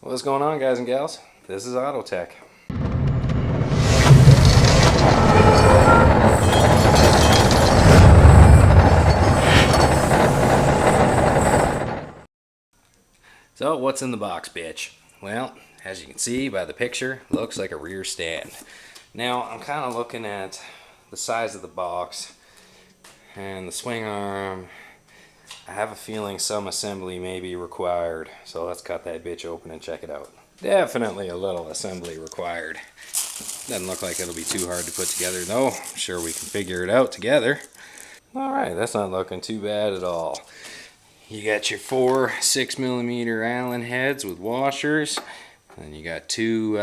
What's going on, guys and gals? This is Auto Tech. So what's in the box, bitch? Well, as you can see by the picture, looks like a rear stand. Now I'm kind of looking at the size of the box and the swing arm. I have a feeling some assembly may be required, so let's cut that bitch open and check it out. Definitely a little assembly required. Doesn't look like it'll be too hard to put together though. I'm sure we can figure it out together. Alright, that's not looking too bad at all. You got your 4 6mm Allen heads with washers, and you got two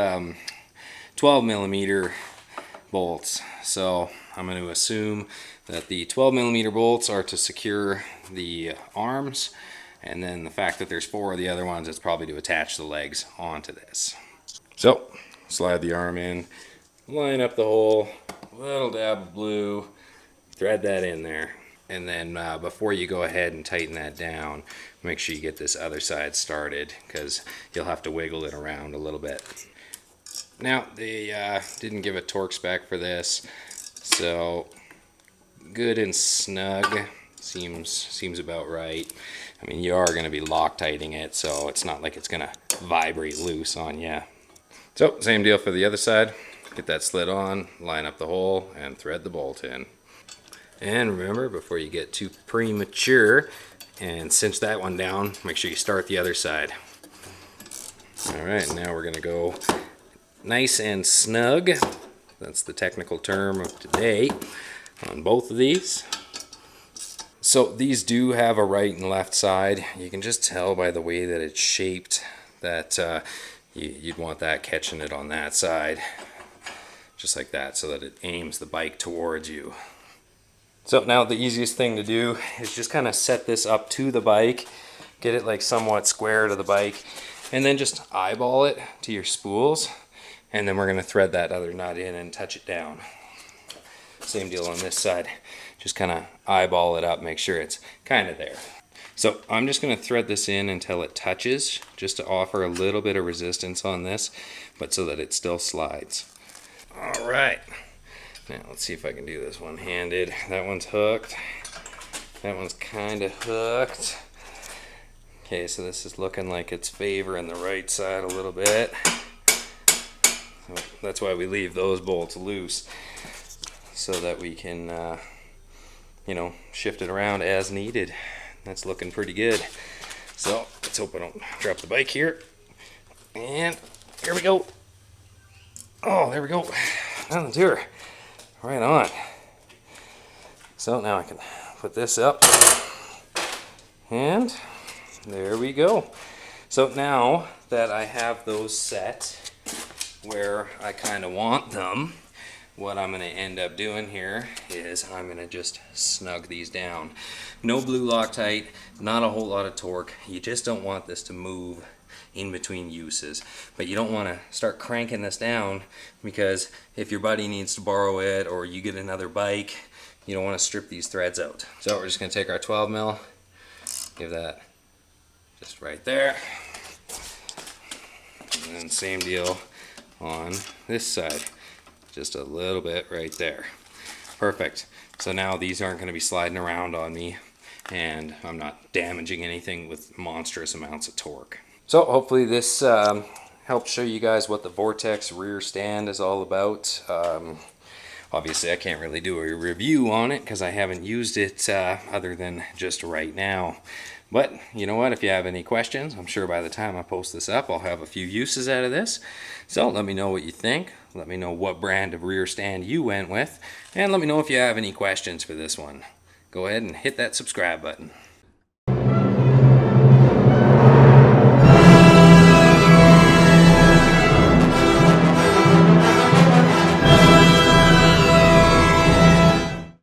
12mm bolts. So I'm going to assume that the 12mm bolts are to secure the arms, and then the fact that there's 4 of the other ones is probably to attach the legs onto this. So slide the arm in, line up the hole, little dab of blue, thread that in there. And then before you go ahead and tighten that down, make sure you get this other side started, because you'll have to wiggle it around a little bit. Now, they didn't give a torque spec for this, so good and snug seems about right. I mean, you are going to be Loctiting it, so it's not like it's going to vibrate loose on you. So, same deal for the other side. Get that slit on, line up the hole, and thread the bolt in. And remember, before you get too premature and cinch that one down, make sure you start the other side. Alright, now we're going to go nice and snug. That's the technical term of today on both of these. So these do have a right and left side. You can just tell by the way that it's shaped that you'd want that catching it on that side. Just like that, so that it aims the bike towards you. So now the easiest thing to do is just kind of set this up to the bike, get it like somewhat square to the bike, and then just eyeball it to your spools, and then we're going to thread that other nut in and touch it down. Same deal on this side. Just kind of eyeball it up, make sure it's kind of there. So I'm just going to thread this in until it touches, just to offer a little bit of resistance on this, but so that it still slides. All right. Now let's see if I can do this one-handed. That one's hooked. That one's kind of hooked. Okay, so this is looking like it's favoring the right side a little bit. So that's why we leave those bolts loose, so that we can, you know, shift it around as needed. That's looking pretty good. So let's hope I don't drop the bike here. And here we go. Oh, there we go. Nothing to her. Right on. So now I can put this up, and there we go. So now that I have those set where I kind of want them, what I'm going to end up doing here is I'm going to just snug these down. No blue Loctite, not a whole lot of torque. You just don't want this to move in between uses, but you don't want to start cranking this down, because if your buddy needs to borrow it or you get another bike, you don't want to strip these threads out. So we're just going to take our 12mm, give that just right there, and then same deal on this side, just a little bit right there. Perfect. So now these aren't going to be sliding around on me, and I'm not damaging anything with monstrous amounts of torque. So hopefully this helps show you guys what the Vortex Rear Stand is all about. Obviously I can't really do a review on it because I haven't used it other than just right now. But you know what, if you have any questions, I'm sure by the time I post this up I'll have a few uses out of this. So let me know what you think. Let me know what brand of rear stand you went with. And let me know if you have any questions for this one. Go ahead and hit that subscribe button.